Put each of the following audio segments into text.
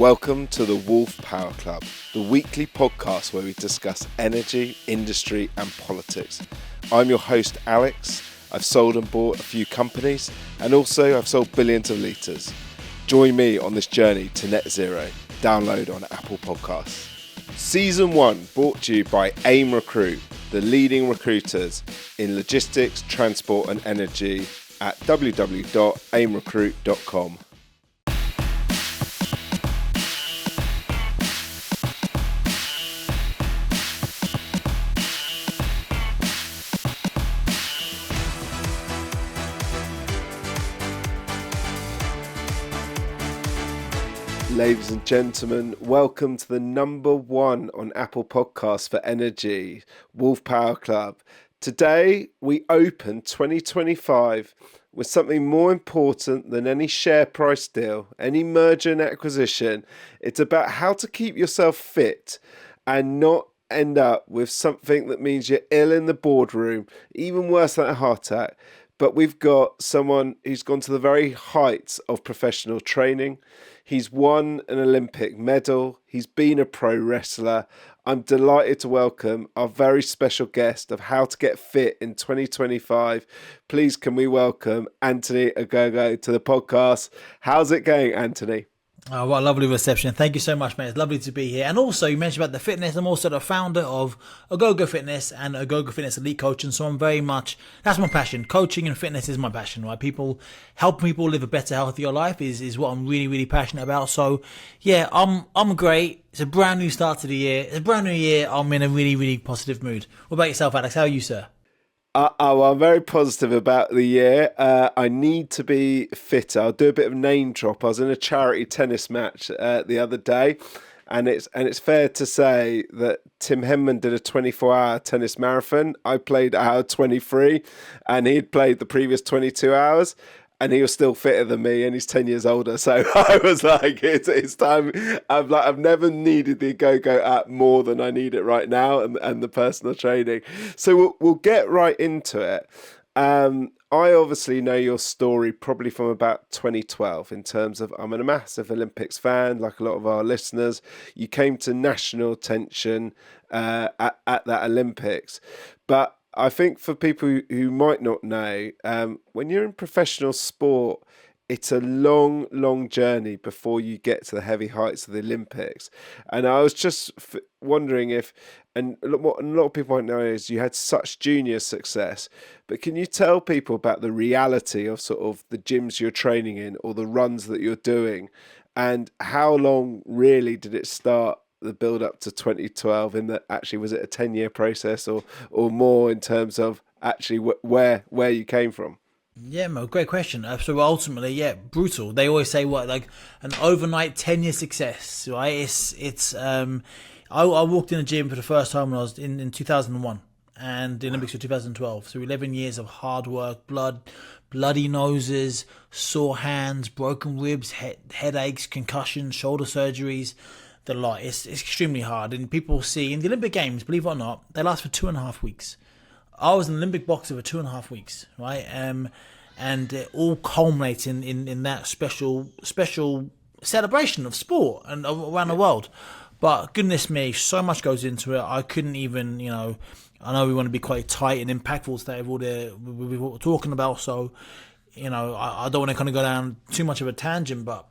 Welcome to the Wolf Power Club, the weekly podcast where we discuss energy, industry and politics. I'm your host Alex. I've sold and bought a few companies and also I've sold billions of litres. Join me on this journey to net zero. Download on Apple Podcasts. Season 1 brought to you by AIM Recruit, the leading recruiters in logistics, transport and energy at www.aimrecruit.com. Ladies and gentlemen, welcome to the number 1 on Apple Podcasts for energy, Wolf Power Club. Today, we open 2025 with something more important than any share price deal, any merger and acquisition. It's about how to keep yourself fit and not end up with something that means you're ill in the boardroom, even worse than a heart attack. But we've got someone who's gone to the very heights of professional training. He's won an Olympic medal. He's been a pro wrestler. I'm delighted to welcome our very special guest of how to get fit in 2025. Please can we welcome Anthony Ogogo to the podcast. How's it going, Anthony? Oh, what a lovely reception. Thank you so much, mate. It's lovely to be here. And also, you mentioned about the fitness. I'm also the founder of Ogogo Fitness and Ogogo Fitness Elite Coaching. So I'm very much, that's my passion. Coaching and fitness is my passion, right? Helping people live a better, healthier life is what I'm really, really passionate about. So yeah, I'm great. It's a brand new start to the year. It's a brand new year. I'm in a really, really positive mood. What about yourself, Alex? How are you, sir? I'm very positive about the year. I need to be fitter. I'll do a bit of name drop. I was in a charity tennis match the other day, and it's fair to say that Tim Henman did a 24-hour tennis marathon. I played hour 23, and he'd played the previous 22 hours. And he was still fitter than me, and he's 10 years older. So I was like, it's time. I've never needed the Ogogo app more than I need it right now, and the personal training. So we'll get right into it. I obviously know your story probably from about 2012 in terms of I'm a massive Olympics fan, like a lot of our listeners. You came to national attention at that Olympics, but I think for people who might not know, when you're in professional sport, it's a long, long journey before you get to the heavy heights of the Olympics. And I was just wondering if, and what a lot of people might know is you had such junior success, but can you tell people about the reality of sort of the gyms you're training in or the runs that you're doing, and how long really did it start? The build up to 2012, in that actually was it a 10-year process or more in terms of actually where you came from? Yeah, Mo, great question. So ultimately, yeah, brutal. They always say what, like an overnight 10-year success, right? I walked in the gym for the first time when I was in 2001, and the Olympics were 2012. So 11 years of hard work, bloody noses, sore hands, broken ribs, headaches, concussions, shoulder surgeries. The lot. It's extremely hard, and people see in the Olympic Games, believe it or not, they last for 2.5 weeks. I was an Olympic boxer for 2.5 weeks, right? And it all culminates in that special celebration of sport and around the world. But goodness me, so much goes into it. I couldn't even, I know we want to be quite tight and impactful today with all we were talking about. So, I don't want to kind of go down too much of a tangent, but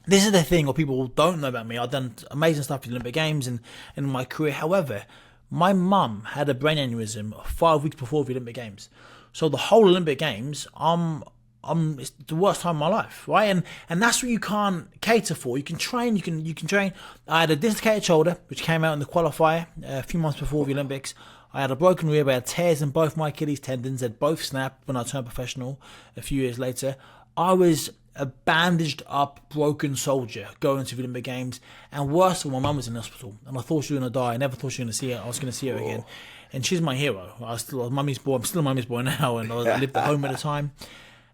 this is the thing what people don't know about me. I've done amazing stuff at the Olympic Games and in my career. However, my mum had a brain aneurysm 5 weeks before the Olympic Games. So the whole Olympic Games, it's the worst time of my life, right? And that's what you can't cater for. You can train, you can train. I had a dislocated shoulder, which came out in the qualifier a few months before the Olympics. I had a broken rib, I had tears in both my Achilles tendons that both snapped when I turned professional a few years later. I was a bandaged up, broken soldier going to the Olympic Games, and worse, my mum was in the hospital, and I thought she was going to die. I never thought she was going to see her. I was going to see her again, and she's my hero. I'm still mummy's boy now, and I lived at home at the time.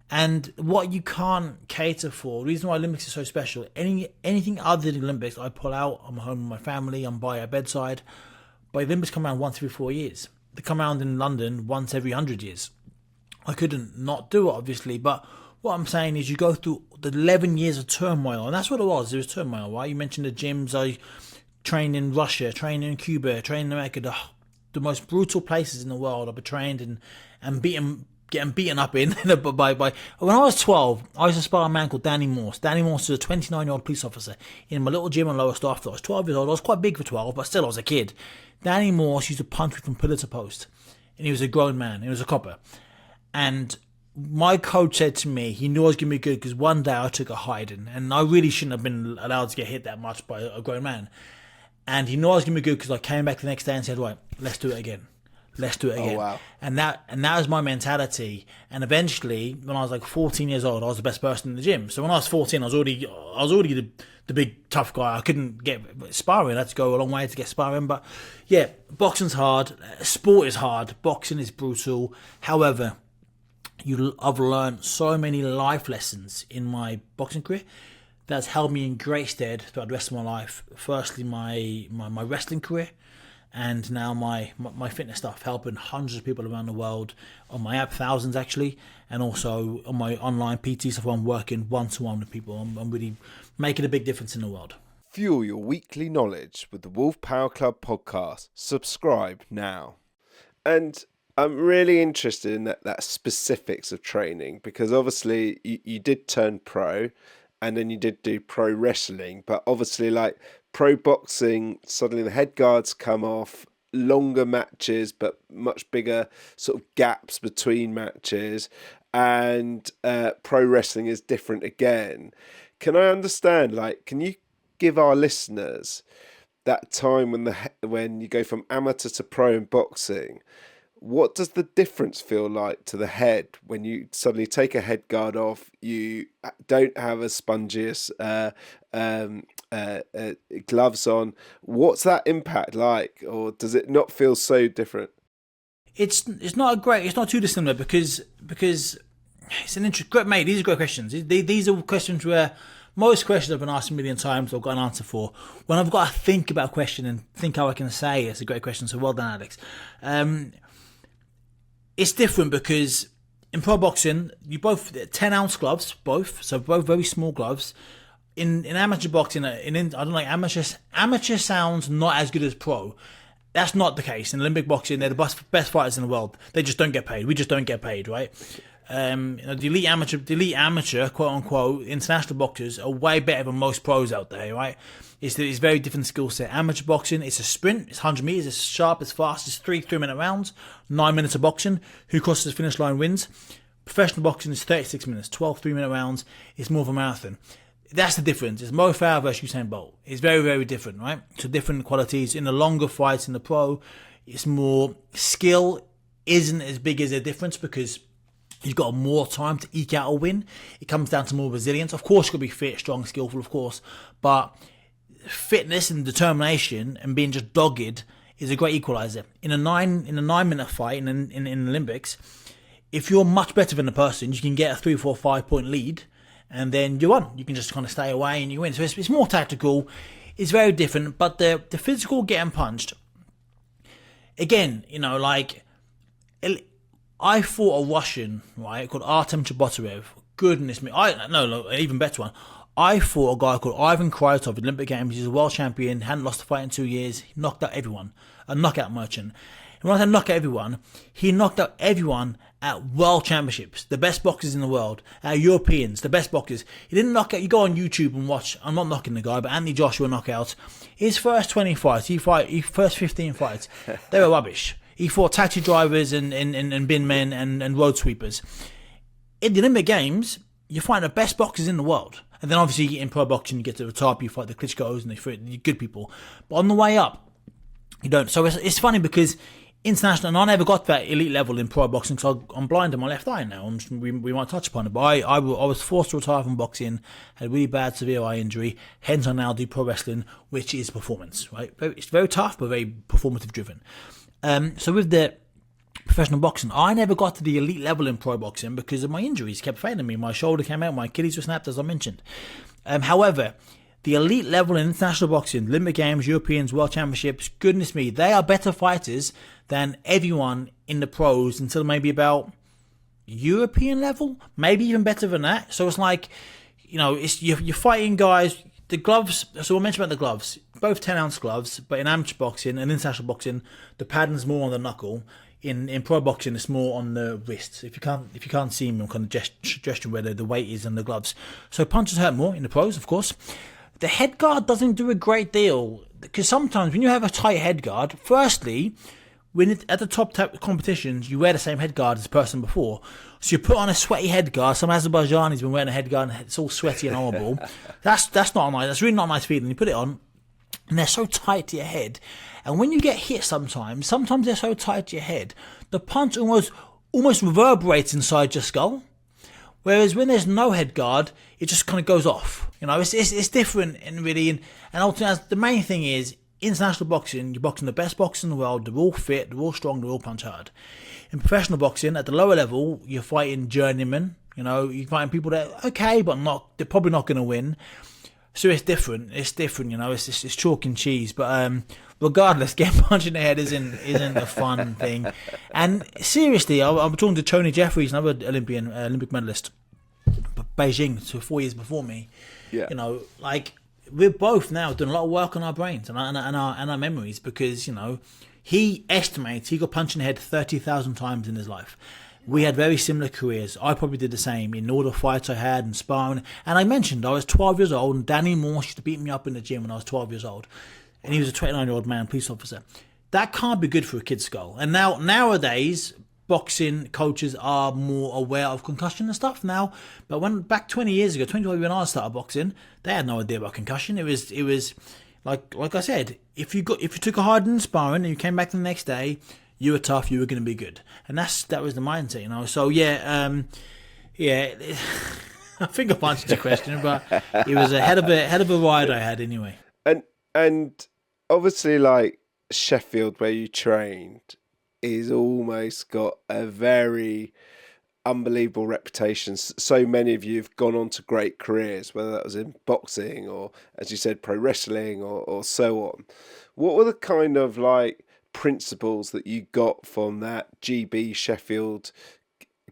And what you can't cater for, the reason why Olympics is so special, anything other than Olympics, I pull out. I'm home with my family. I'm by her bedside. But Olympics come around once every 4 years. They come around in London once every 100 years. I couldn't not do it, obviously, but what I'm saying is you go through the 11 years of turmoil, and that's what it was. It was turmoil, right? You mentioned the gyms. I trained in Russia, trained in Cuba, trained in America, the most brutal places in the world. I've been trained and getting beaten up in by. When I was 12, I used to spar a man called Danny Morse. Danny Morse was a 29-year-old police officer in my little gym on Lower Staff. I was 12 years old. I was quite big for 12, but still I was a kid. Danny Morse used to punch me from pillar to post, and he was a grown man. He was a copper, and my coach said to me he knew I was going to be good because one day I took a hiding, and I really shouldn't have been allowed to get hit that much by a grown man. And he knew I was going to be good because I came back the next day and said, right, let's do it again. Let's do it again. Oh, wow. And that was my mentality. And eventually, when I was like 14 years old, I was the best person in the gym. So when I was 14, I was already the big tough guy. I couldn't get sparring. I had to go a long way to get sparring. But yeah, boxing's hard. Sport is hard. Boxing is brutal. However, I've learned so many life lessons in my boxing career that's held me in great stead throughout the rest of my life. Firstly, my wrestling career, and now my fitness stuff, helping hundreds of people around the world on my app, thousands actually, and also on my online PT stuff. I'm working one-to-one with people. I'm really making a big difference in the world. Fuel your weekly knowledge with the Wolf Power Club podcast. Subscribe now. And I'm really interested in that specifics of training, because obviously you did turn pro, and then you did do pro wrestling, but obviously like pro boxing, suddenly the head guards come off, longer matches, but much bigger sort of gaps between matches, and pro wrestling is different again. Can I understand, like, can you give our listeners that time when you go from amateur to pro in boxing? What does the difference feel like to the head when you suddenly take a head guard off? You don't have as spongious gloves on. What's that impact like, or does it not feel so different? It's not too dissimilar because it's an great mate. These are great questions. These are questions where most questions I've been asked a million times I've got an answer for. When I've got to think about a question and think how I can say it's a great question. So well done, Alex. It's different because in pro boxing, you both 10-ounce gloves, so both very small gloves. In amateur boxing, I don't like amateur sounds not as good as pro. That's not the case. In Olympic boxing, they're the best fighters in the world. They just don't get paid. We just don't get paid, right? The elite amateur, quote unquote, international boxers are way better than most pros out there, right? It's very different skill set. Amateur boxing, it's a sprint, it's 100 meters, it's sharp, it's fast, it's 3-minute rounds, 9 minutes of boxing. Who crosses the finish line wins. Professional boxing is 36 minutes, 12 3-minute rounds. It's more of a marathon. That's the difference. It's Mo Farah versus Usain Bolt. It's very, very different, right? So different qualities. In the longer fights in the pro, it's more skill isn't as big as a difference because you've got more time to eke out a win. It comes down to more resilience. Of course, you've got to be fit, strong, skillful, of course. But fitness and determination and being just dogged is a great equalizer. In a 9-minute fight in Olympics, if you're much better than the person, you can get a 3, 4, 5 point lead, and then you won. You can just kind of stay away and you win. So it's more tactical. It's very different. But the physical getting punched, again, like I fought a Russian, right, called Artem Chabotarev. Goodness me. An even better one. I fought a guy called Ivan Krytov at Olympic Games. He's a world champion, hadn't lost a fight in 2 years. He knocked out everyone. A knockout merchant. And when I say knock out everyone, he knocked out everyone at world championships. The best boxers in the world. Europeans, the best boxers. He didn't knock out, you go on YouTube and watch, I'm not knocking the guy, but Anthony Joshua knockouts. His first 20 fights, his first 15 fights, they were rubbish. He fought taxi drivers and bin men and road sweepers. In the Olympic Games, you find the best boxers in the world. And then obviously in pro boxing, you get to the top, you fight the Klitschko's and the good people. But on the way up, you don't. So it's funny because international, and I never got that elite level in pro boxing because I'm blind in my left eye now. We might touch upon it, but I was forced to retire from boxing, had a really bad severe eye injury, hence I now do pro wrestling, which is performance, right? It's very tough, but very performative driven. So with the professional boxing, I never got to the elite level in pro boxing because of my injuries kept failing me. My shoulder came out, my Achilles were snapped, as I mentioned. However, the elite level in international boxing, Olympic Games, Europeans, World Championships, goodness me, they are better fighters than everyone in the pros until maybe about European level, maybe even better than that. So it's like, it's you're fighting guys. The gloves. So I mentioned about the gloves, both 10-ounce gloves, but in amateur boxing and international boxing, the padding's more on the knuckle. In pro boxing, it's more on the wrist. If you can't see me, I'm kind of gesturing where the weight is in the gloves. So punches hurt more in the pros, of course. The head guard doesn't do a great deal because sometimes when you have a tight head guard, firstly, at the top competitions, you wear the same head guard as the person before. So you put on a sweaty head guard. Some Azerbaijani's been wearing a head guard and it's all sweaty and horrible. That's not nice. That's really not a nice feeling. You put it on and they're so tight to your head. And when you get hit sometimes they're so tight to your head, the punch almost reverberates inside your skull. Whereas when there's no head guard, it just kind of goes off. It's different and really. And ultimately, the main thing is, international boxing, you're boxing the best boxers in the world. They're all fit, they're all strong, they're all punch hard. In professional boxing, at the lower level, you're fighting journeymen. You're fighting people that are okay, but they're probably not going to win. So it's different. It's chalk and cheese. But regardless, getting punched in the head isn't a fun thing. And seriously, I'm talking to Tony Jeffries, another Olympic medalist, Beijing, so 4 years before me. Yeah. We're both now doing a lot of work on our brains and our memories because, he estimates he got punched in the head 30,000 times in his life. We had very similar careers. I probably did the same in all the fights I had and sparring. And I mentioned I was 12 years old and Danny Moore used to beat me up in the gym when I was 12 years old. And he was a 29-year-old man, police officer. That can't be good for a kid's skull. And nowadays, boxing coaches are more aware of concussion and stuff now. But back 20 years ago, 25 when I started boxing, they had no idea about concussion. It was like I said, if you took a hard in sparring and you came back the next day, you were tough, you were going to be good. And that was the mindset, So I think I've answered your question, but it was a head of a ride I had anyway. And obviously, like Sheffield, where you trained, is almost got a very unbelievable reputation. So many of you have gone on to great careers, whether that was in boxing or, as you said, pro wrestling or so on. What were the kind of principles that you got from that GB Sheffield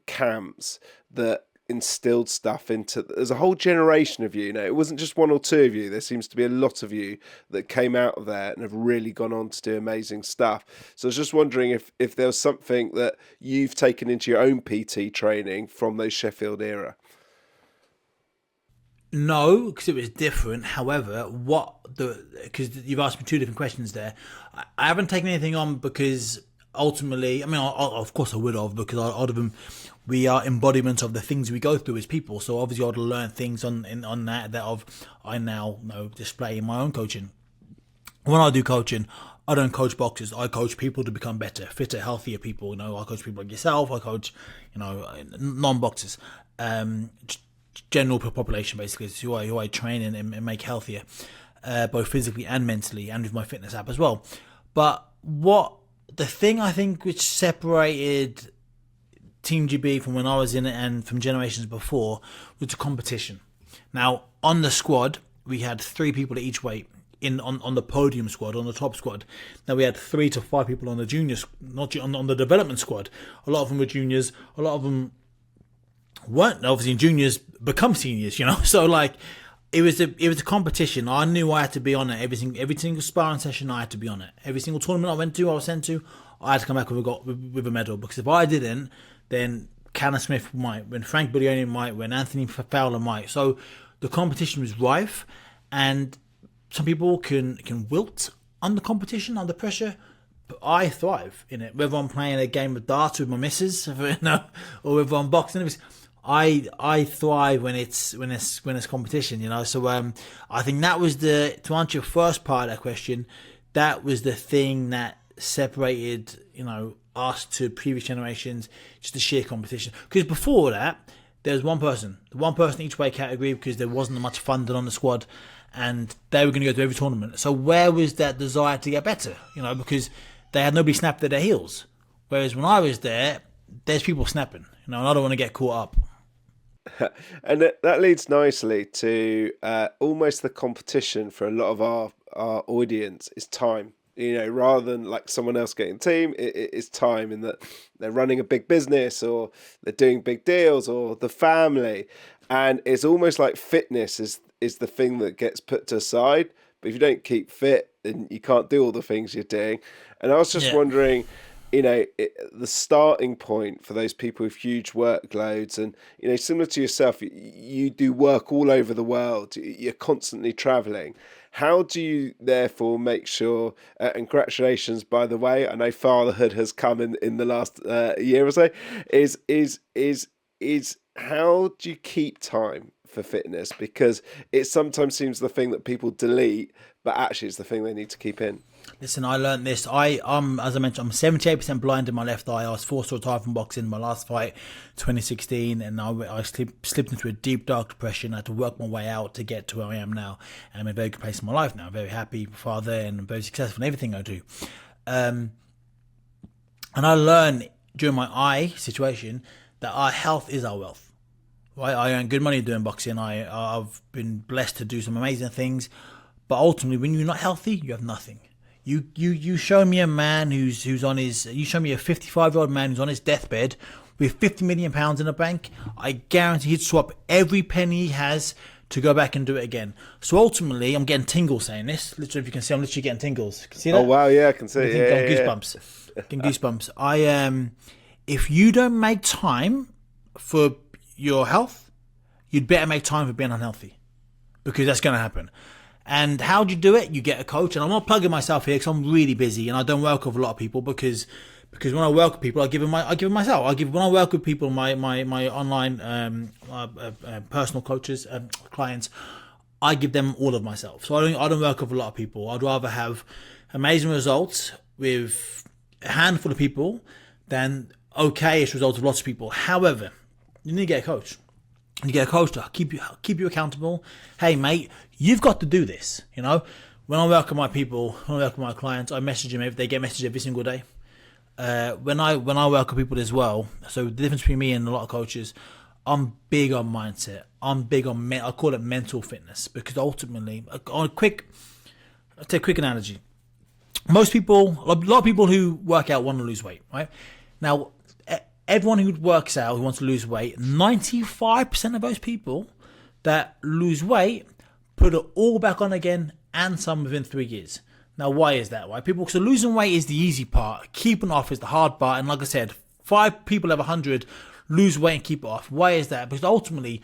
camps that instilled stuff into? There's a whole generation of you. It wasn't just one or two of you. There seems to be a lot of you that came out of there and have really gone on to do amazing stuff. So I was just wondering if there was something that you've taken into your own PT training from those Sheffield era. No, because it was different. However, because you've asked me two different questions there, I haven't taken anything on because ultimately, of course I would have, because I'd have been. We are embodiments of the things we go through as people. So obviously I'd learn things on that I now display in my own coaching. When I do coaching, I don't coach boxers. I coach people to become better, fitter, healthier people. I coach people like yourself. I coach, non-boxers, general population basically. It's who I train and make healthier, both physically and mentally, and with my fitness app as well. But the thing I think which separated Team GB from when I was in it and from generations before was the competition. Now, on the squad, we had 3 people at each weight on the podium squad, on the top squad. Now, we had 3 to 5 people on the juniors, not on the development squad. A lot of them were juniors. A lot of them weren't. Obviously, juniors become seniors, So, it was a competition. I knew I had to be on it. Every single sparring session, I had to be on it. Every single tournament I was sent to, I had to come back with a medal. Because if I didn't, then Callum Smith might, when Frank Buglioni might, when Anthony Fowler might. So the competition was rife, and some people can wilt under competition, under pressure, but I thrive in it. Whether I'm playing a game of darts with my missus, or whether I'm boxing, I thrive when it's competition, So I think that was to answer your first part of that question, that was the thing that separated, us to previous generations, just the sheer competition. Because before that, there was one person each weight category, because there wasn't much funding on the squad, and they were going to go to every tournament. So where was that desire to get better? Because they had nobody snapped at their heels. Whereas when I was there, there's people snapping, and I don't want to get caught up. And that leads nicely to almost the competition for a lot of our audience is time. rather than like someone else getting team, it's time, in that they're running a big business or they're doing big deals, or the family. And it's almost like fitness is the thing that gets put to side. But if you don't keep fit, then you can't do all the things you're doing. And I was just Yeah. wondering, the starting point for those people with huge workloads, and similar to yourself, you do work all over the world, you're constantly traveling. How do you therefore make sure, and congratulations, by the way, I know fatherhood has come in the last year or so, is how do you keep time for fitness? Because it sometimes seems the thing that people delete, but actually it's the thing they need to keep in. Listen, I learned this. As I mentioned, I'm 78% blind in my left eye. I was forced to retire from boxing in my last fight, 2016, and I slipped into a deep, dark depression. I had to work my way out to get to where I am now, and I'm in a very good place in my life now. I'm very happy father and very successful in everything I do. And I learned during my eye situation that our health is our wealth. Right? I earn good money doing boxing. I've been blessed to do some amazing things, but ultimately, when you're not healthy, you have nothing. You show me a man who's on his. You show me a 55-year-old man who's on his deathbed with £50 million in the bank. I guarantee he'd swap every penny he has to go back and do it again. So ultimately, I'm getting tingles saying this. Literally, if you can see, I'm literally getting tingles. Can you see that? Oh wow, yeah, I can see. Goosebumps. Getting goosebumps. If you don't make time for your health, you'd better make time for being unhealthy, because that's going to happen. And how do you do it? You get a coach. And I'm not plugging myself here because I'm really busy and I don't work with a lot of people, because when I work with people, I give them myself. When I work with people, my online personal coaches, clients, I give them all of myself. So I don't work with a lot of people. I'd rather have amazing results with a handful of people than okay-ish results with lots of people. However, you need to get a coach. You get a coach to keep you accountable. Hey, mate, you've got to do this. When I work with my people, when I work with my clients, I message them. They get messages every single day. When I work with people as well, so the difference between me and a lot of coaches, I'm big on mindset. I'm big on I call it mental fitness, because ultimately, I'll take a quick analogy. Most people, a lot of people who work out want to lose weight, right? Now, everyone who works out, who wants to lose weight, 95% of those people that lose weight put it all back on again, and some within 3 years. Now, why is that? Why so losing weight is the easy part. Keeping it off is the hard part. And like I said, 5 people out of 100 lose weight and keep it off. Why is that? Because ultimately,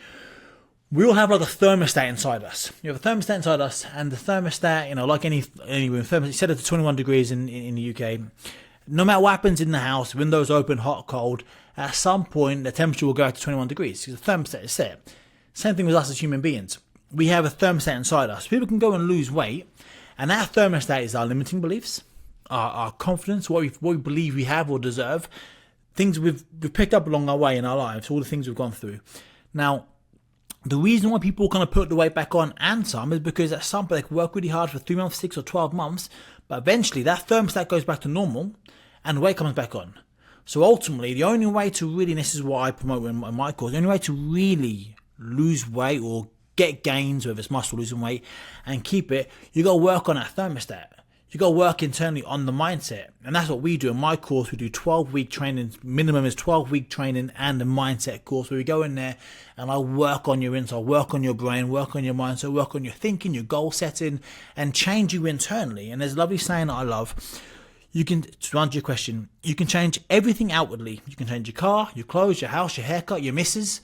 we all have like a thermostat inside us. You have a thermostat inside us, and the thermostat, like any room, set it to 21 degrees in the UK. No matter what happens in the house, windows open, hot, cold, at some point the temperature will go up to 21 degrees because the thermostat is set. Same thing with us as human beings. We have a thermostat inside us. People can go and lose weight, and that thermostat is our limiting beliefs, our confidence, what we believe we have or deserve, things we've picked up along our way in our lives, all the things we've gone through. Now, the reason why people kind of put the weight back on, and some, is because at some point they can work really hard for 3 months, 6 or 12 months, but eventually that thermostat goes back to normal and the weight comes back on. So ultimately, the only way to really, and this is what I promote in my course, the only way to really lose weight or get gains, whether it's muscle losing weight, and keep it, you got to work on that thermostat. You got to work internally on the mindset. And that's what we do in my course. We do 12-week training. Minimum is 12-week training and a mindset course where we go in there and I work on your inside, work on your brain, work on your mindset, work on your thinking, your goal setting, and change you internally. And there's a lovely saying that I love. You can, to answer your question, you can change everything outwardly. You can change your car, your clothes, your house, your haircut, your missus.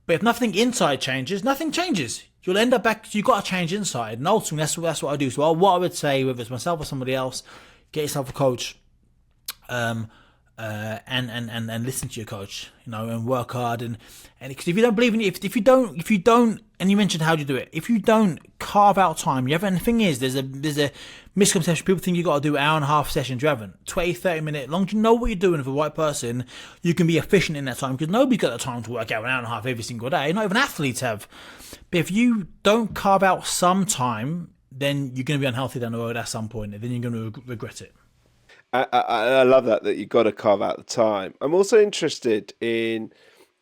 But if nothing inside changes, nothing changes. You'll end up back, you've got to change inside. And ultimately, that's what I do. So what I would say, whether it's myself or somebody else, get yourself a coach, and listen to your coach, and work hard. And because if you don't believe in it, if you don't, and you mentioned how do you do it, if you don't carve out time, and the thing is, there's a misconception. People think you got to do 1.5 sessions. You haven't. 20, 30 minutes. As long as you know what you're doing with the right person, you can be efficient in that time, because nobody's got the time to work out 1.5 every single day. Not even athletes have. But if you don't carve out some time, then you're going to be unhealthy down the road at some point, and then you're going to regret it. I love that you've got to carve out the time. I'm also interested in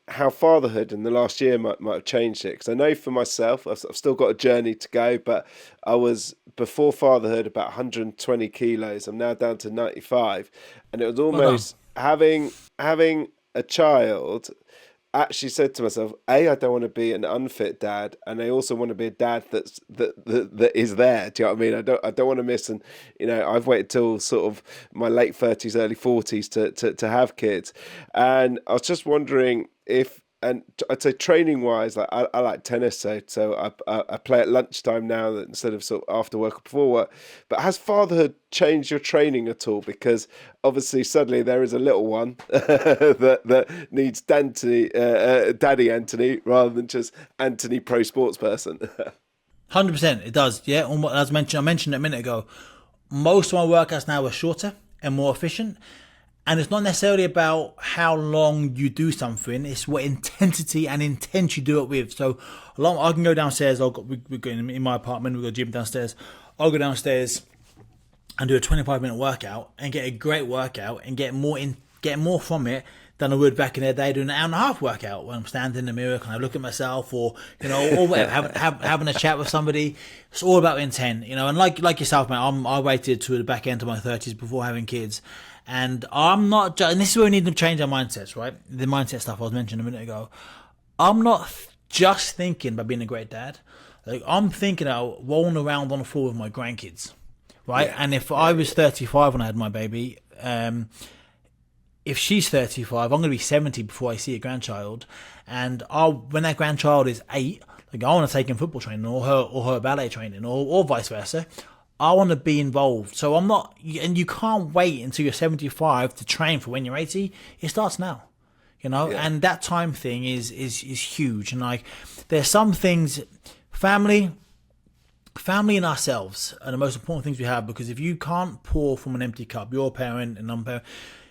how fatherhood in the last year might have changed it. Because I know for myself, I've still got a journey to go, but I was before fatherhood about 120 kilos. I'm now down to 95, and it was Well done. almost having a child. Actually said to myself, A, I don't want to be an unfit dad, and I also want to be a dad that is there. Do you know what I mean? I don't want to miss. And I've waited till sort of my late 30s, early 40s to have kids, and I was just wondering if. And I'd say training wise, like I like tennis, so I play at lunchtime now instead of sort of after work or before work. But has fatherhood changed your training at all? Because obviously suddenly there is a little one that needs Daddy Anthony rather than just Anthony pro sports person. 100%, it does. Yeah, as I mentioned a minute ago. Most of my workouts now are shorter and more efficient. And it's not necessarily about how long you do something, it's what intensity and intent you do it with. So I can go downstairs, we're going in my apartment, we've got a gym downstairs. I'll go downstairs and do a 25-minute workout and get a great workout and get more from it than I would back in the day doing an hour and a half workout when I'm standing in the mirror, kind of look at myself or whatever, having a chat with somebody. It's all about intent, and like yourself, man, I waited to the back end of my 30s before having kids. And I'm not, and this is where we need to change our mindsets, right? The mindset stuff I was mentioning a minute ago. I'm not just thinking about being a great dad. Like, I'm thinking about rolling around on the floor with my grandkids, right? Yeah. And if I was 35 when I had my baby, if she's 35, I'm going to be 70 before I see a grandchild. And when that grandchild is 8, like, I want to take him football training or her ballet training or vice versa. I want to be involved. So I'm not, and you can't wait until you're 75 to train for when you're 80. It starts now, and that time thing is huge. And like, there's some things, family and ourselves are the most important things we have, because if you can't pour from an empty cup, you're a parent and I'm a parent.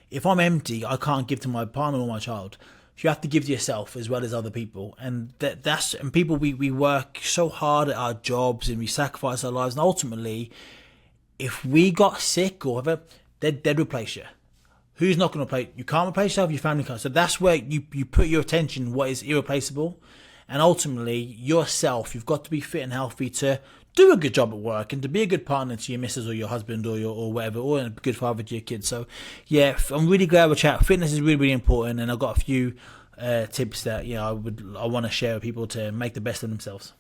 If I'm empty, I can't give to my partner or my child. You have to give to yourself as well as other people, and and people, we work so hard at our jobs and we sacrifice our lives, and ultimately, if we got sick or whatever, they'd replace you. Who's not going to replace you? You can't replace yourself, your family can't. So that's where you put your attention, what is irreplaceable, and ultimately yourself. You've got to be fit and healthy to do a good job at work and to be a good partner to your missus or your husband or whatever, or a good father to your kids. So yeah, I'm really glad we chat. Fitness is really, really important, and I've got a few tips that I want to share with people to make the best of themselves.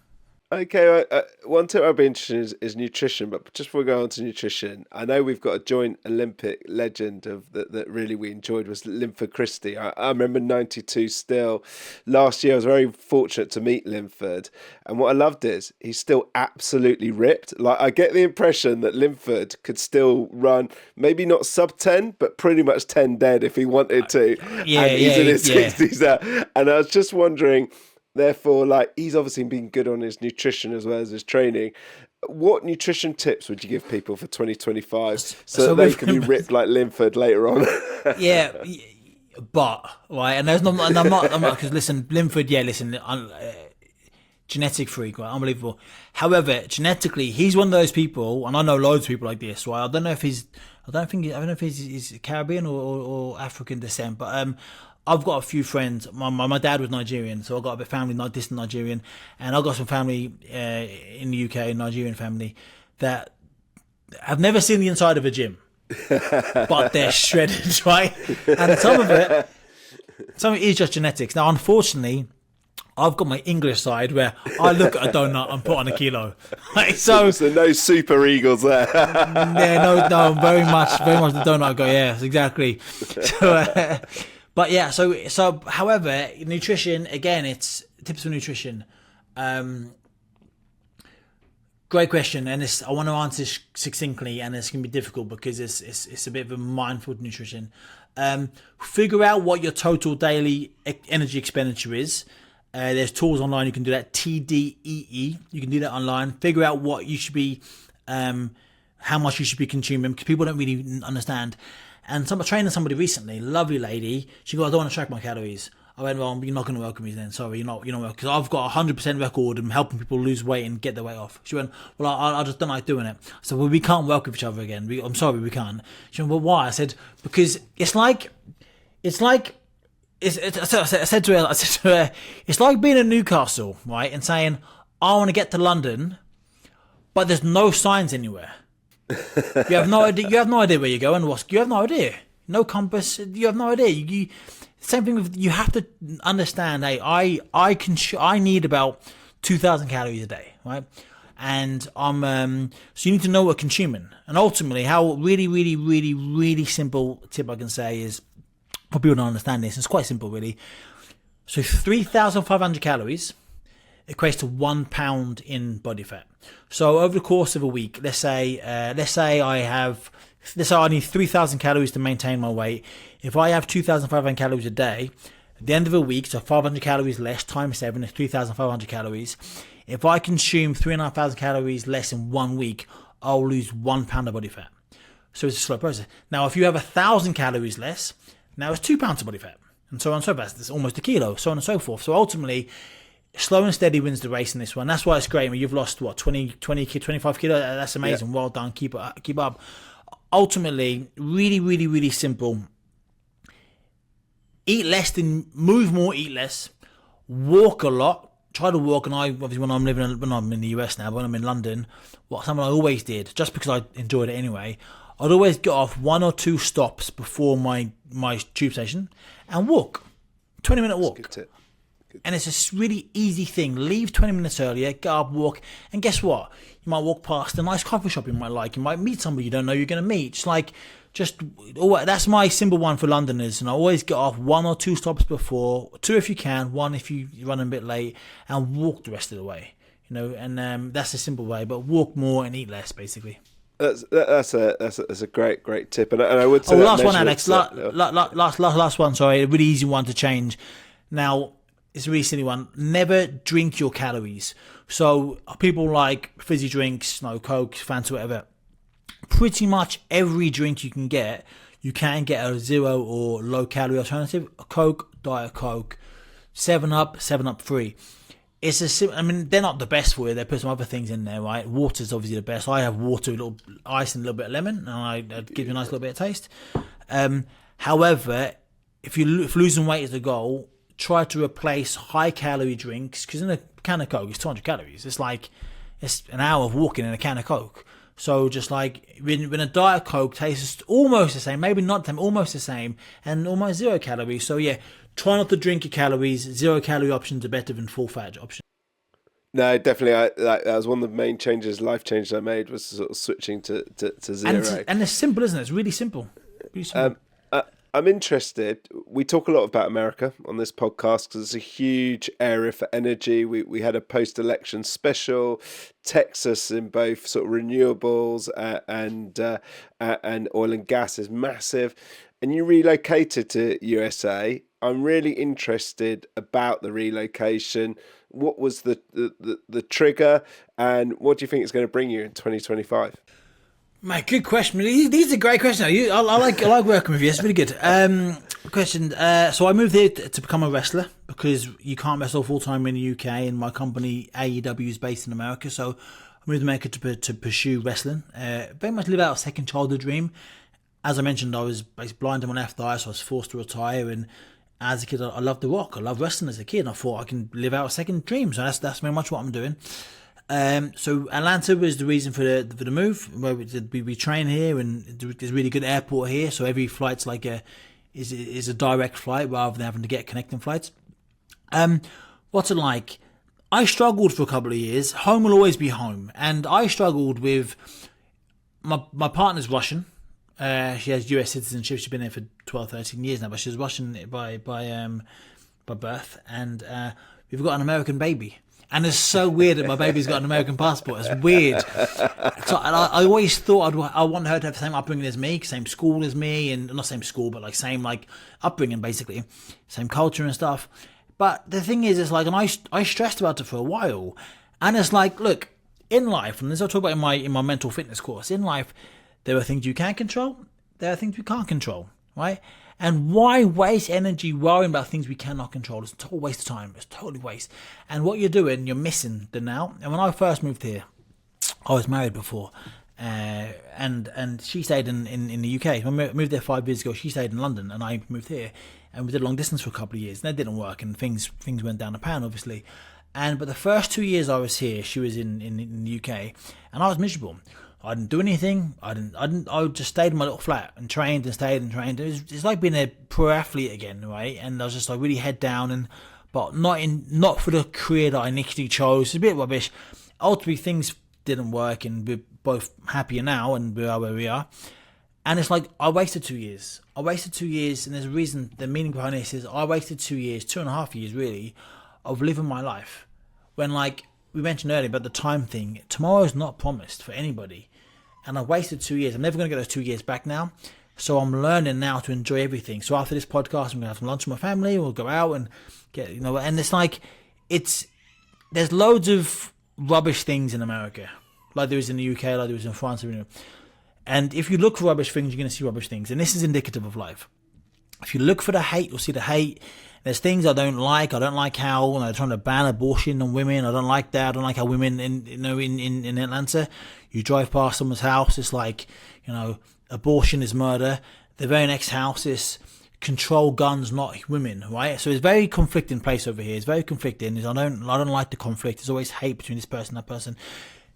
Okay, one tip I'd be interested in is nutrition, but just before we go on to nutrition, I know we've got a joint Olympic legend that really we enjoyed was Linford Christie. I remember 92 still. Last year I was very fortunate to meet Linford, and what I loved is he's still absolutely ripped. Like, I get the impression that Linford could still run, maybe not sub 10, but pretty much 10 dead if he wanted to. Yeah, and he's in his 60s now. And I was just wondering, therefore, like, he's obviously been good on his nutrition as well as his training. What nutrition tips would you give people for 2025 so that they can be ripped like Linford later on? Yeah, but right, and I'm not because listen, Linford, genetic freak, right? Unbelievable. However, genetically, he's one of those people, and I know loads of people like this, right? I don't know if he's Caribbean or African descent, but I've got a few friends. My dad was Nigerian, so I've got a bit of family, not distant Nigerian, and I've got some family in the UK, Nigerian family, that have never seen the inside of a gym, but they're shredded, right? And some of it is just genetics. Now, unfortunately, I've got my English side where I look at a donut and put on a kilo. Right? So no super eagles there. Yeah, no, very much the donut go. Yeah, exactly. So. But yeah, so however, nutrition, again, it's tips for nutrition. Great question, and I want to answer succinctly, and it's going to be difficult because it's a bit of a mindful nutrition. Figure out what your total daily energy expenditure is. There's tools online you can do that. TDEE, you can do that online. Figure out what you should be, how much you should be consuming, because people don't really understand. And training somebody recently, lovely lady, she goes, I don't want to track my calories. I went, well, you're not going to welcome me then. Sorry, you're not because I've got a 100% record in helping people lose weight and get their weight off. She went, well, I just don't like doing it. I said, well, we can't welcome each other again. I'm sorry, we can't. She went, well, why? I said, because it's like I said to her, it's like being in Newcastle, right, and saying, I want to get to London, but there's no signs anywhere. You have no idea. You have no idea where you're going. You have no idea. No compass. You have no idea. Same thing with, you have to understand. Hey, I need about 2,000 calories a day, right? And so you need to know what you're consuming. And ultimately, how really simple tip I can say is, for people to understand this, it's quite simple really. So 3,500 calories equates to 1 pound in body fat. So over the course of a week, let's say I need 3,000 calories to maintain my weight. If I have 2,500 calories a day, at the end of a week, so 500 calories less times 7 is 3,500 calories. If I consume 3,500 calories less in 1 week, I'll lose 1 pound of body fat. So it's a slow process. Now, if you have 1,000 calories less, now it's 2 pounds of body fat, and so on and so forth. It's almost a kilo, so on and so forth. So ultimately, slow and steady wins the race in this one. That's why it's great. I mean, you've lost, 25 kilo? That's amazing. Yeah. Well done. Keep up. Ultimately, really simple. Eat less, move more, eat less. Walk a lot. Try to walk. And obviously, when I'm in the US now, when I'm in London, something I always did, just because I enjoyed it anyway, I'd always get off 1 or 2 stops before my tube station and walk. 20-minute walk. That's a good tip. And it's a really easy thing. Leave 20 minutes earlier, get up, walk, and guess what? You might walk past a nice coffee shop you might like. You might meet somebody you don't know you're going to meet. That's my simple one for Londoners. And I always get off 1 or 2 stops before, 2 if you can, 1 if you run a bit late, and walk the rest of the way. And that's a simple way. But walk more and eat less, basically. That's a great tip, and I would say. Last one, Alex. Last one. Sorry, a really easy one to change. Now, it's a really silly one. Never drink your calories. So people like fizzy drinks, Coke, Fanta, whatever. Pretty much every drink you can get a 0 or low calorie alternative. A Coke, Diet Coke, 7-Up free. They're not the best for you. They put some other things in there, right? Water's obviously the best. I have water, a little ice and a little bit of lemon, and I'd give you a nice little bit of taste. However, if losing weight is the goal, try to replace high-calorie drinks, because in a can of Coke, it's 200 calories. It's an hour of walking in a can of Coke. So just like when a Diet Coke tastes almost the same, maybe not the same, almost the same, and almost 0 calories. So yeah, try not to drink your calories. 0 calorie options are better than full fat options. No, definitely. That was one of the main life changes I made, was sort of switching to 0. And it's simple, isn't it? It's really simple. I'm interested. We talk a lot about America on this podcast because it's a huge area for energy. We had a post-election special. Texas in both sort of renewables and oil and gas is massive. And you relocated to USA. I'm really interested about the relocation. What was the trigger, and what do you think it's going to bring you in 2025? Mate, good question. These are great questions. I like working with you. It's really good. Question. So I moved here to become a wrestler because you can't wrestle full time in the UK, and my company AEW is based in America. So I moved to America to pursue wrestling. Very much live out a second childhood dream. As I mentioned, I was basically blind in my left eye, so I was forced to retire. And as a kid, I loved The Rock. I loved wrestling as a kid. And I thought I can live out a second dream. So that's very much what I'm doing. So Atlanta was the reason for the move. Where we train here, and there's a really good airport here. So every flight's is a direct flight rather than having to get connecting flights. What's it like? I struggled for a couple of years. Home will always be home, and I struggled with my partner's Russian. She has US citizenship. She's been there for 12, 13 years now, but she's Russian by birth, and we've got an American baby. And it's so weird that my baby's got an American passport. It's weird. So I always thought I want her to have the same upbringing as me, same school as me, and not same school, but same upbringing basically, same culture and stuff. But the thing is, it's and I stressed about it for a while, and it's look, in life, and this I'll talk about in my mental fitness course. In life, there are things you can control, there are things you can't control, right? And why waste energy worrying about things we cannot control? It's a total waste of time. It's totally waste. And what you're doing, you're missing the now. And when I first moved here, I was married before, and she stayed in the UK. I moved there 5 years ago. She stayed in London, and I moved here, and we did long distance for a couple of years. And that didn't work, and things went down the pan, obviously. But the first 2 years I was here, she was in the UK, and I was miserable. I didn't do anything. I just stayed in my little flat and trained and stayed and trained. It's like being a pro athlete again, right? And I was just like really head down, but not for the career that I initially chose. It's a bit rubbish. Ultimately, things didn't work, and we're both happier now, and we are where we are. And it's like I wasted 2 years. And there's a reason. The meaning behind this is I wasted 2 years, 2.5 years really, of living my life. When, like we mentioned earlier about the time thing, tomorrow is not promised for anybody. And I wasted 2 years. I'm never going to get those 2 years back now. So I'm learning now to enjoy everything. So after this podcast, I'm going to have some lunch with my family. We'll go out and get, and it's like, there's loads of rubbish things in America. Like there is in the UK, like there is in France. And if you look for rubbish things, you're going to see rubbish things. And this is indicative of life. If you look for the hate, you'll see the hate. There's things I don't like. I don't like how they're trying to ban abortion on women. I don't like that. I don't like how women in Atlanta, you drive past someone's house, it's like, abortion is murder. The very next house is control guns, not women, right? So it's very conflicting place over here. It's very conflicting. I don't like the conflict. There's always hate between this person, that person,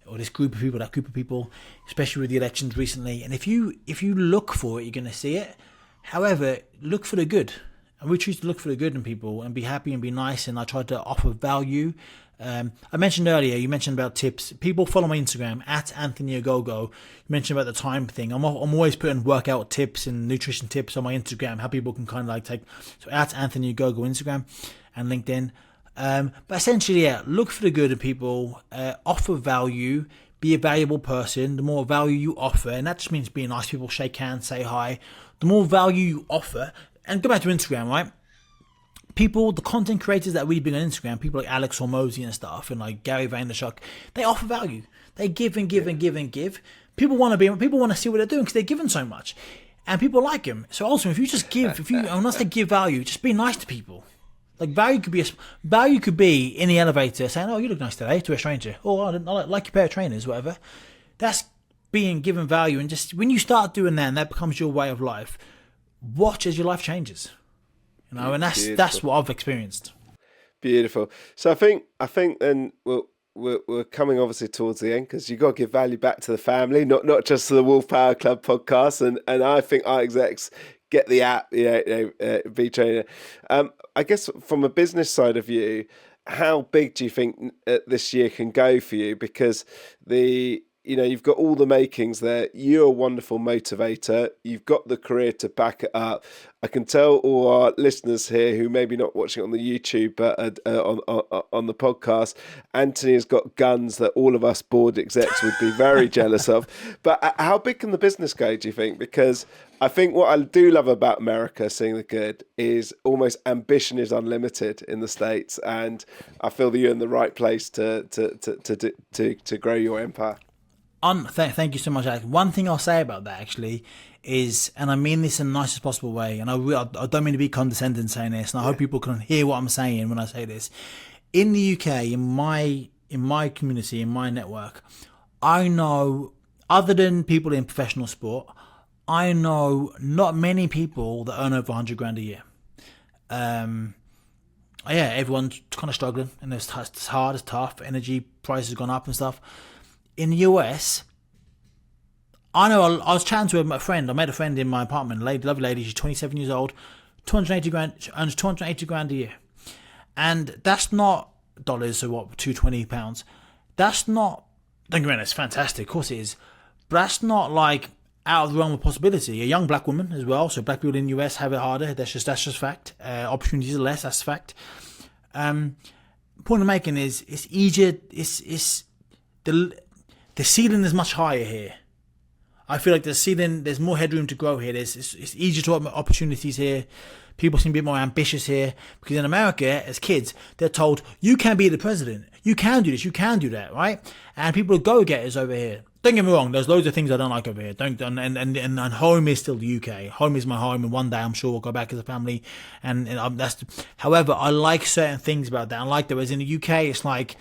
or this group of people, that group of people, especially with the elections recently. And if you look for it, you're going to see it. However, look for the good. And we choose to look for the good in people and be happy and be nice. And I try to offer value. I mentioned earlier, you mentioned about tips. People follow my Instagram at Anthony Ogogo. You mentioned about the time thing. I'm always putting workout tips and nutrition tips on my Instagram, how people can kind of like take. So at Anthony Ogogo Instagram and LinkedIn. But essentially, look for the good in people, offer value, be a valuable person. The more value you offer, and that just means being nice to people, shake hands, say hi. The more value you offer, and go back to Instagram, right? People, the content creators that we've been on Instagram, people like Alex Hormozy and stuff, and like Gary Vaynerchuk, they offer value. They give and give and give and give. People want to see what they're doing because they're giving so much, and people like them. So also, if you just give, unless they give value, just be nice to people. Like value could be in the elevator saying, "Oh, you look nice today," to a stranger. "Oh, I like your pair of trainers," whatever. That's being given value, and just when you start doing that, and that becomes your way of life, watch as your life changes. And that's what I've experienced. Beautiful. So I think then we're coming obviously towards the end because you've got to give value back to the family, not just to the Wolf Power Club podcast. And I think our execs get the app, be trainer. I guess from a business side of view, how big do you think this year can go for you? Because you've got all the makings there. You're a wonderful motivator. You've got the career to back it up. I can tell all our listeners here who maybe not watching it on the YouTube, but on the podcast, Anthony has got guns that all of us board execs would be very jealous of. But how big can the business go, do you think? Because I think what I do love about America, seeing the good, is almost ambition is unlimited in the States. And I feel that you're in the right place to grow your empire. Thank you so much, Alex. One thing I'll say about that actually is, and I mean this in the nicest possible way, and I don't mean to be condescending saying this, and I hope people can hear what I'm saying when I say this. In the UK, in my community, in my network, I know, other than people in professional sport, I know not many people that earn over 100 grand a year. Everyone's kind of struggling, and it's hard, it's tough. Energy prices have gone up and stuff. In the US, I know I was chatting to a friend. I met a friend in my apartment, lovely lady. She's 27 years old, 280 grand. She earns 280 grand a year, and that's not dollars. So what? £220. That's not. Don't get me wrong. It's fantastic, of course it is, but that's not like out of the realm of possibility. A young black woman as well. So black people in the US have it harder. That's just fact. Opportunities are less. That's fact. Point I'm making is it's easier. The ceiling is much higher here. I feel like there's more headroom to grow here. It's easier to open opportunities here. People seem a bit more ambitious here. Because in America, as kids, they're told, you can be the president. You can do this. You can do that, right? And people are go-getters over here. Don't get me wrong. There's loads of things I don't like over here. And home is still the UK. Home is my home. And one day I'm sure we'll go back as a family. However, I like certain things about that. I like that. Whereas in the UK, it's like,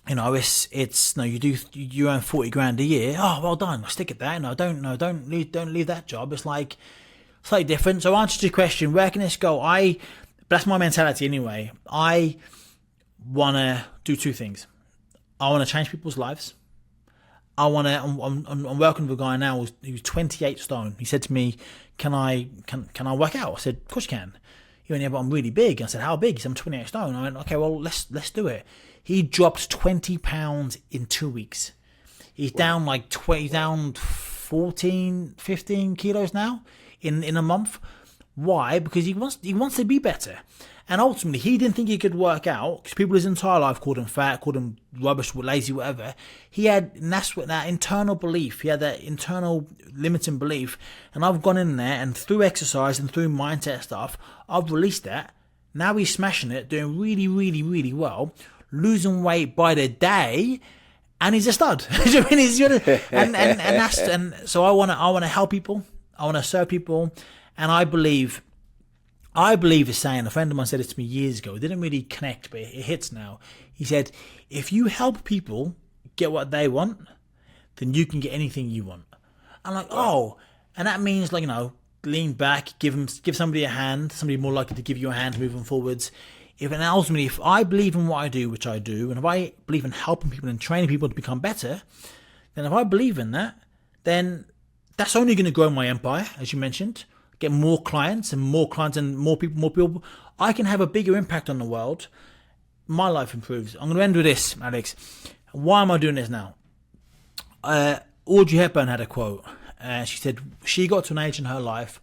you know, it's no, you earn 40 grand a year. Oh, well done. Stick at that. No, don't leave that job. It's like slightly different. So, answer to your question, where can this go? That's my mentality anyway. I want to do two things. I want to change people's lives. I'm working with a guy now who's 28 stone. He said to me, can I work out? I said, of course you can. He went, yeah, but I'm really big. I said, how big? He said, I'm 28 stone. I went, okay, well, let's do it. He dropped 20 pounds in 2 weeks. He's down like 14, 15 kilos now in a month. Why? Because he wants to be better. And ultimately, he didn't think he could work out because people his entire life called him fat, called him rubbish, lazy, whatever. That's what that internal belief. He had that internal limiting belief. And I've gone in there and through exercise and through mindset stuff, I've released that. Now he's smashing it, doing really, really, really well, losing weight by the day, and he's a stud. and so I want to help people. I want to serve people, and I believe is saying, a friend of mine said it to me years ago, it didn't really connect, but it hits now. He said, if you help people get what they want, then you can get anything you want. I'm like, oh, and that means, like, you know, lean back, give somebody a hand, somebody more likely to give you a hand moving forwards. Ultimately, if I believe in what I do, which I do, and if I believe in helping people and training people to become better, then if I believe in that, then that's only going to grow my empire, as you mentioned. Get more clients and more people. I can have a bigger impact on the world. My life improves. I'm going to end with this, Alex. Why am I doing this now? Audrey Hepburn had a quote. She said she got to an age in her life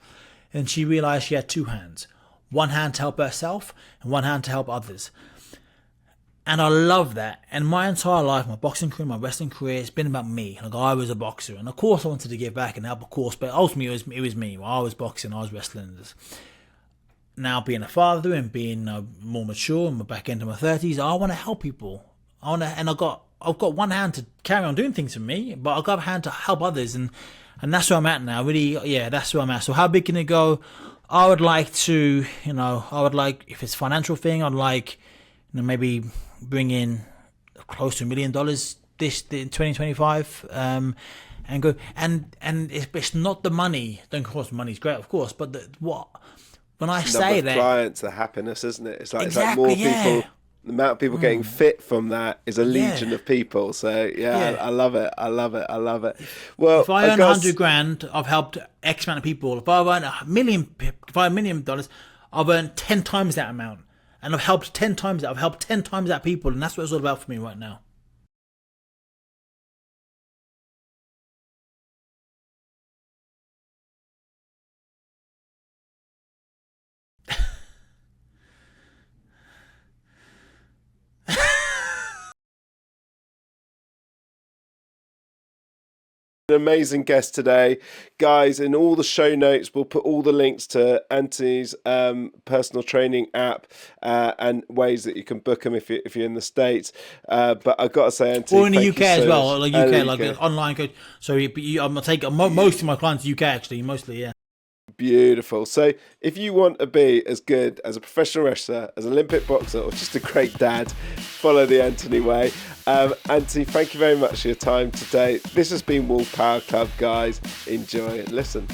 and she realized she had two hands. One hand to help herself and one hand to help others. And I love that. And my entire life, my boxing career, my wrestling career, it's been about me. Like, I was a boxer. And of course I wanted to give back and help, of course. But ultimately it was me. I was boxing, I was wrestling. Now being a father and being more mature and back into my 30s, I want to help people. I've got one hand to carry on doing things for me, but I've got a hand to help others. And that's where I'm at now. Really, yeah, that's where I'm at. So how big can it go? I would like to, if it's a financial thing, I'd like, maybe bring in close to $1 million this in 2025, and go. And it's not the money. Don't course, money's great, of course, but when I say that, clients, the happiness, isn't it? It's like exactly, it's like more people. The amount of people getting fit from that is a legion of people. So I love it. I love it. Well, if I earn 100 grand, I've helped X amount of people. If I earn $1 million, I've earned 10 times that amount, and I've helped 10 times that. I've helped 10 times that people, and that's what it's all about for me right now. An amazing guest today, guys. In all the show notes, we'll put all the links to Anthony's personal training app and ways that you can book him if you're in the States. But I've got to say, Anthony, or in the UK as well, like UK, like an online coach. So I'm gonna take most of my clients UK actually, mostly, yeah. Beautiful. So if you want to be as good as a professional wrestler, as an Olympic boxer, or just a great dad, follow the Anthony way. Anthony, thank you very much for your time today. This has been Wolf Power Club, guys. Enjoy and listen.